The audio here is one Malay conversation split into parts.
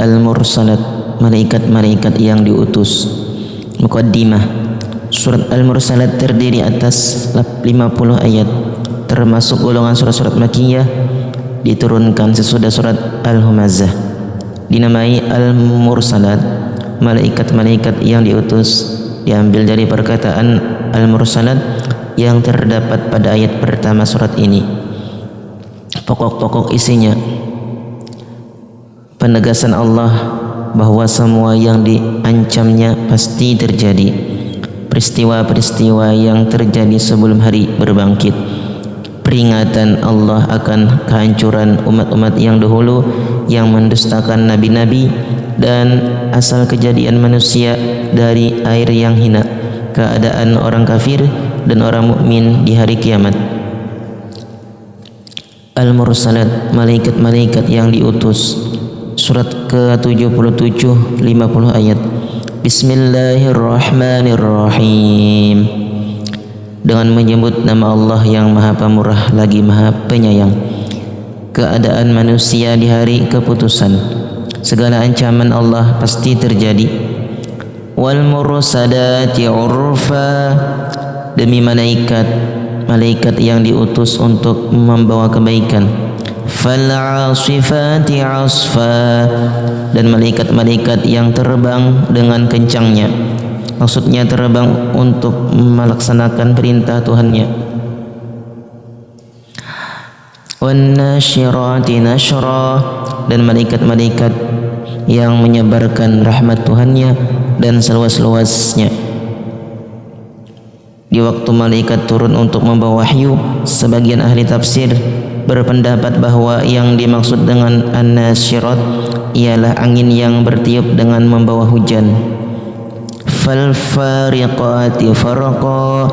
Al-Mursalat, malaikat-malaikat yang diutus. Muqaddimah. Surat Al-Mursalat terdiri atas 50 ayat, termasuk golongan surat-surat Makkiyah, diturunkan sesudah surat Al-Humazah. Dinamai Al-Mursalat, malaikat-malaikat yang diutus, diambil dari perkataan Al-Mursalat yang terdapat pada ayat pertama surat ini. Pokok-pokok isinya penegasan Allah bahwa semua yang diancamnya pasti terjadi. Peristiwa-peristiwa yang terjadi sebelum hari berbangkit. Peringatan Allah akan kehancuran umat-umat yang dahulu yang mendustakan nabi-nabi, dan asal kejadian manusia dari air yang hina, keadaan orang kafir dan orang mukmin di hari kiamat. Al-Mursalat, malaikat-malaikat yang diutus. Surat ke-77, 50 ayat. Bismillahirrahmanirrahim. Dengan menyebut nama Allah yang Maha Pemurah lagi Maha Penyayang. Keadaan manusia di hari keputusan. Segala ancaman Allah pasti terjadi. Wal mursalati urfa, demi malaikat yang diutus untuk membawa kebaikan. Fal asifati asfa, dan malaikat-malaikat yang terbang dengan kencangnya. Maksudnya terbang untuk melaksanakan perintah Tuhannya. Wan nasyirati nashra, dan malaikat-malaikat yang menyebarkan rahmat Tuhannya dan seluas-luasnya. Di waktu malaikat turun untuk membawa wahyu, sebagian ahli tafsir berpendapat bahwa yang dimaksud dengan an-nasyirat ialah angin yang bertiup dengan membawa hujan. Fal fariqati farqa,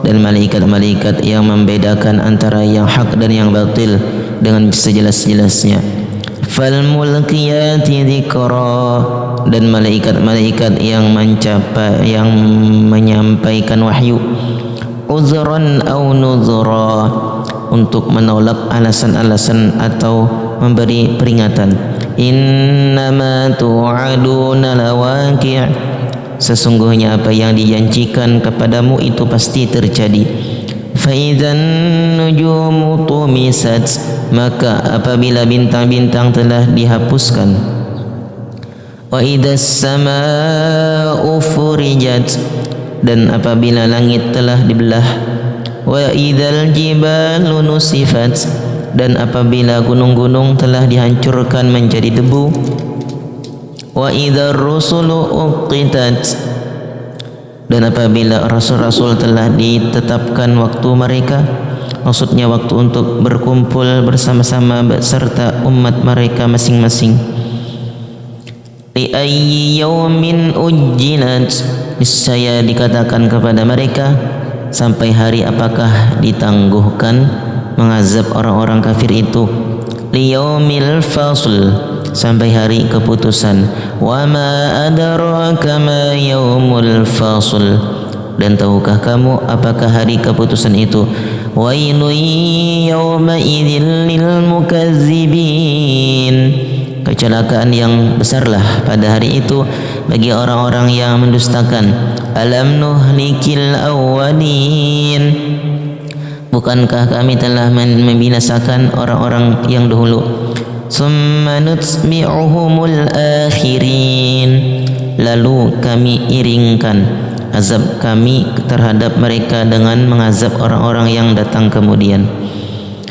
dan malaikat-malaikat yang membedakan antara yang hak dan yang batil dengan sejelas-jelasnya. Fal mulqiyati dzikra, dan malaikat-malaikat yang menyampaikan wahyu. Uzran aw nuzra, untuk menolak alasan-alasan atau memberi peringatan. Innama tu'aduna lawaqi', sesungguhnya apa yang dijanjikan kepadamu itu pasti terjadi. Fa idzan nujumu tumisat, maka apabila bintang-bintang telah dihapuskan. Wa idzas samaa'u furijat, dan apabila langit telah dibelah. Wa idzal jibalu nusifat, dan apabila gunung-gunung telah dihancurkan menjadi debu. Wa idzar rusulu uqitat, dan apabila rasul-rasul telah ditetapkan waktu mereka, maksudnya waktu untuk berkumpul bersama-sama beserta umat mereka masing-masing. Li ayyi yaumin ujjilat, niscaya dikatakan kepada mereka, sampai hari apakah ditangguhkan mengazab orang-orang kafir itu. Li yaumil fasl, sampai hari keputusan. Wa ma adraka ma yaumul fasl, dan tahukah kamu apakah hari keputusan itu. Wailun yawma idzil lil mukazzibin, kecelakaan yang besarlah pada hari itu bagi orang-orang yang mendustakan. Alam nuhlikil awwalin, bukankah kami telah membinasakan orang-orang yang dahulu. Summa nutbi'uhumul akhirin, lalu kami iringkan azab kami terhadap mereka dengan mengazab orang-orang yang datang kemudian.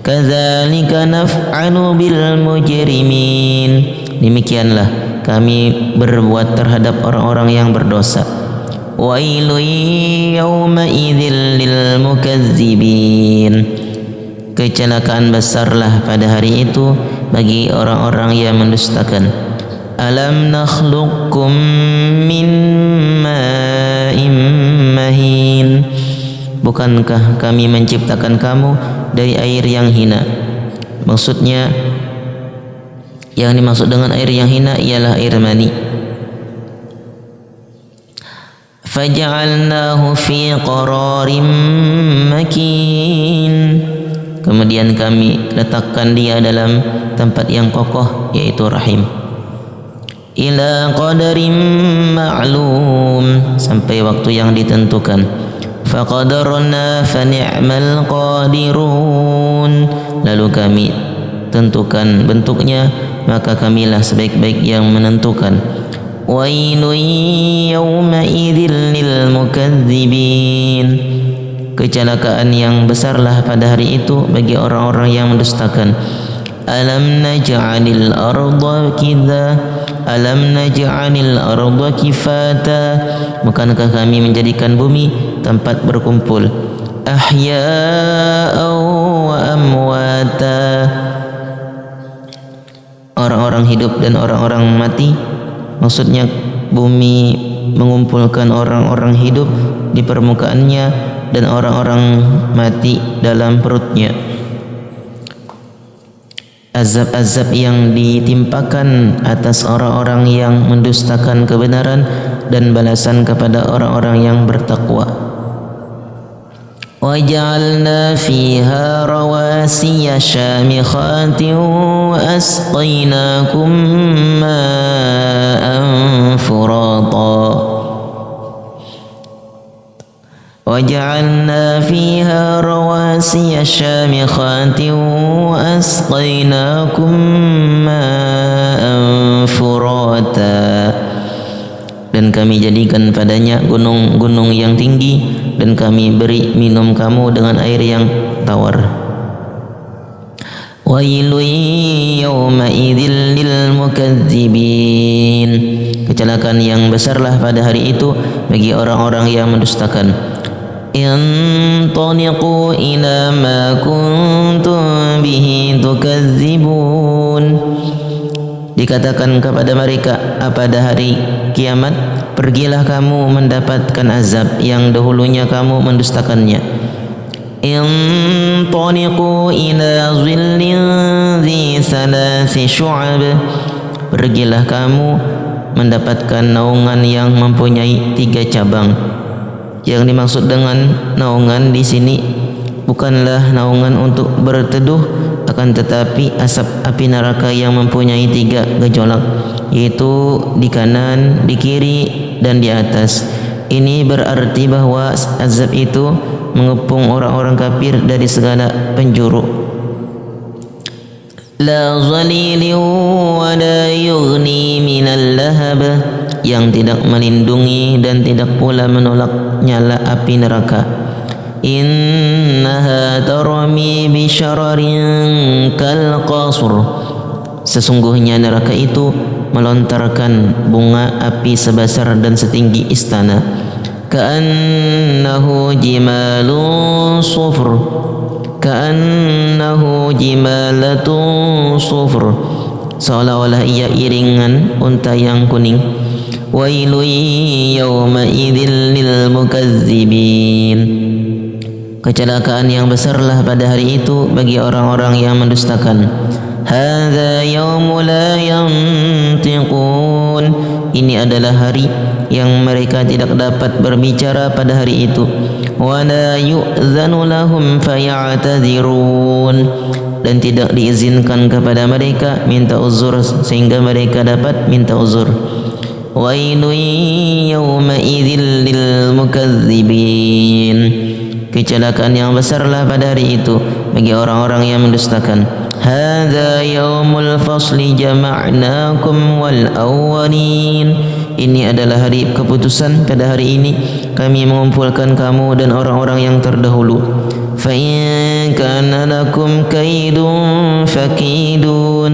Kadzalika naf'alu bil mujrimin, demikianlah kami berbuat terhadap orang-orang yang berdosa. Wailun yawma idzil lil mukazzibin, kecelakaan besarlah pada hari itu bagi orang-orang yang mendustakan. Alam nakhluqkum min ma'in mahin, bukankah kami menciptakan kamu dari air yang hina. Maksudnya yang dimaksud dengan air yang hina ialah air mani. Faja'alnahu fi qararin makin, kemudian kami letakkan dia dalam tempat yang kokoh, yaitu rahim. ila qadarin ma'lum, sampai waktu yang ditentukan. Faqadarna fa ni'mal qadirun, lalu kami tentukan bentuknya, maka kamilah sebaik-baik yang menentukan. Wailun yawma idzil lil mukadzibin, kecelakaan yang besarlah pada hari itu bagi orang-orang yang mendustakan. Alam naj'alil arda kidza, alam naj'alil arda kifata, bukankah kami menjadikan bumi tempat berkumpul. Ahya'an wa amwata, orang-orang hidup dan orang-orang mati. Maksudnya bumi mengumpulkan orang-orang hidup di permukaannya dan orang-orang mati dalam perutnya. Azab-azab yang ditimpakan atas orang-orang yang mendustakan kebenaran dan balasan kepada orang-orang yang bertakwa. Waja'alna fiha rawasiya syamikhatin wa asqainakum ma'an furata. Waja'alna fiha rawasiya syamikhatin wa asqainakum ma'an furata, dan kami jadikan padanya gunung-gunung yang tinggi, dan kami beri minum kamu dengan air yang tawar. Wailun yawma idzil lil mukadzibin, kecelakaan yang besarlah pada hari itu bagi orang-orang yang mendustakan. Intaniqu ila ma kuntum bihi tukadzibun, dikatakan kepada mereka pada hari kiamat, pergilah kamu mendapatkan azab yang dahulunya kamu mendustakannya. Intaniqu ila zillin dhi salasi syu'ab, pergilah kamu mendapatkan naungan yang mempunyai 3 cabang. Yang dimaksud dengan naungan di sini bukanlah naungan untuk berteduh, akan tetapi asap api neraka yang mempunyai 3 gejolak, yaitu di kanan, di kiri, dan di atas. Ini berarti bahwa azab itu mengepung orang-orang kafir dari segala penjuru. La zalilin wa la yughni minal lahab, yang tidak melindungi dan tidak pula menolak nyala api neraka. Innaha tarmi bi syararin kal qasr, sesungguhnya neraka itu melontarkan bunga api sebesar dan setinggi istana. Ka'annahu jimalun sufr, ka'annahu jimalatun sufr, seolah-olah ia iringan unta yang kuning. Wailun yawma idzil lil mukazzibin, kecelakaan yang besarlah pada hari itu bagi orang-orang yang mendustakan. Hadza yaumu la yantiqun, ini adalah hari yang mereka tidak dapat berbicara pada hari itu. Wa la yu'zanu lahum faya'tadzirun, dan tidak diizinkan kepada mereka minta uzur sehingga mereka dapat minta uzur. Wailun yawma idzil lil mukazzibin, kecelakaan yang besarlah pada hari itu bagi orang-orang yang mendustakan. Hadza yaumul fasli jama'nakum wal awwalin, ini adalah hari keputusan. Pada hari ini kami mengumpulkan kamu dan orang-orang yang terdahulu. Fa in kana lakum kaidun fakidun,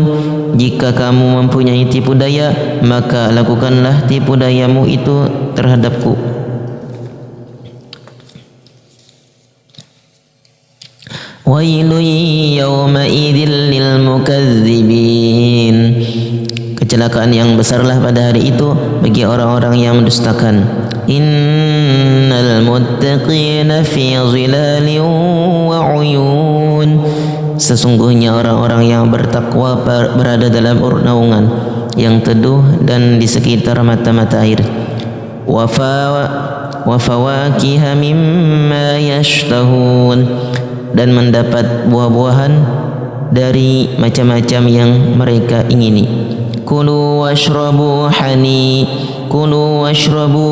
jika kamu mempunyai tipu daya, maka lakukanlah tipu dayamu itu terhadapku. Wailun yawma idzil lil mukazzibin, kecelakaan yang besarlah pada hari itu bagi orang-orang yang mendustakan. Innal muttaqina fi zilalin wa uyun, sesungguhnya orang-orang yang bertakwa berada dalam naungan yang teduh dan di sekitar mata-mata air. Wa fawakiha mimma yashtahun, dan mendapat buah-buahan dari macam-macam yang mereka ingini. kulu washrabu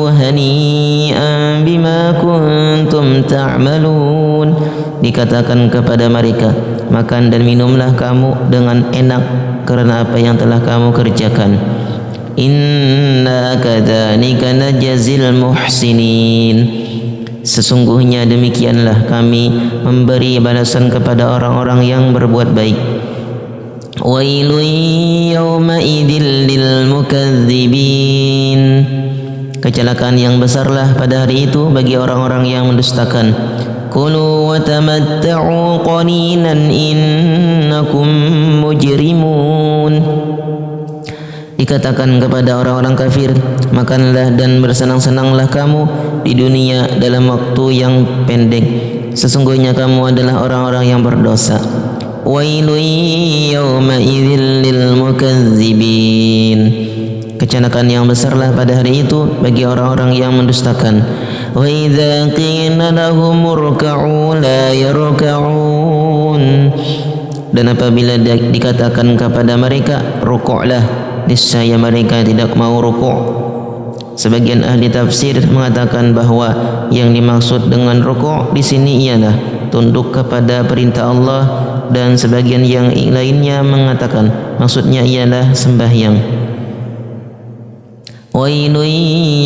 hani'an bima kuntum ta'malun. Dikatakan kepada mereka, makan dan minumlah kamu dengan enak karena apa yang telah kamu kerjakan. Inna kadzalika najzil muhsinin. Sesungguhnya demikianlah kami memberi balasan kepada orang-orang yang berbuat baik. Wailun yawma idzil lil mukadzibin. Kecelakaan yang besarlah pada hari itu bagi orang-orang yang mendustakan. Kulu wa tamatta'u qalilan innakum mujrimun. Dikatakan kepada orang-orang kafir, makanlah dan bersenang-senanglah kamu di dunia dalam waktu yang pendek. Sesungguhnya kamu adalah orang-orang yang berdosa. Wailun yawma idzil lil mukadzibin. Kecelakaan yang besarlah pada hari itu bagi orang-orang yang mendustakan. Wa idza qila lahum urka'u la yarka'un. Dan apabila dikatakan kepada mereka rukuklah, niscaya mereka tidak mau rukuk. Sebagian ahli tafsir mengatakan bahawa yang dimaksud dengan rukuk di sini ialah tunduk kepada perintah Allah, dan sebagian yang lainnya mengatakan maksudnya ialah sembahyang. Wailun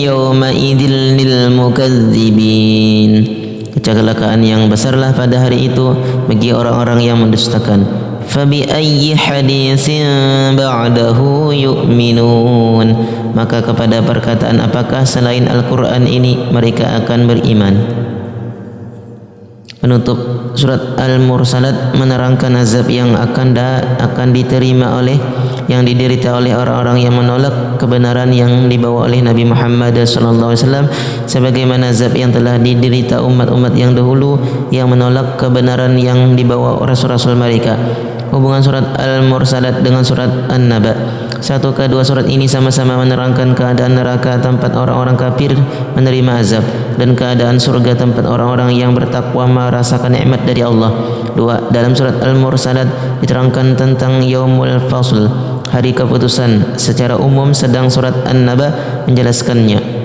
yawma idzil lil mukadzibin. Kecelakaan yang besarlah pada hari itu bagi orang-orang yang mendustakan. Fabi ayyi haditsin ba'dahu yu'minun. Maka kepada perkataan apakah selain Al-Quran ini mereka akan beriman. Penutup surat Al-Mursalat menerangkan azab yang akan diterima oleh yang diderita oleh orang-orang yang menolak kebenaran yang dibawa oleh Nabi Muhammad SAW, sebagaimana azab yang telah diderita umat-umat yang dahulu yang menolak kebenaran yang dibawa rasul-rasul mereka. Hubungan surat Al-Mursalat dengan surat An-Naba. Satu kedua surat ini sama-sama menerangkan keadaan neraka tempat orang-orang kafir menerima azab, dan keadaan surga tempat orang-orang yang bertakwa merasakan nikmat dari Allah. Dua, dalam surat Al-Mursalat diterangkan tentang Yaumul Fasl, hari keputusan secara umum, sedang surat An-Naba menjelaskannya.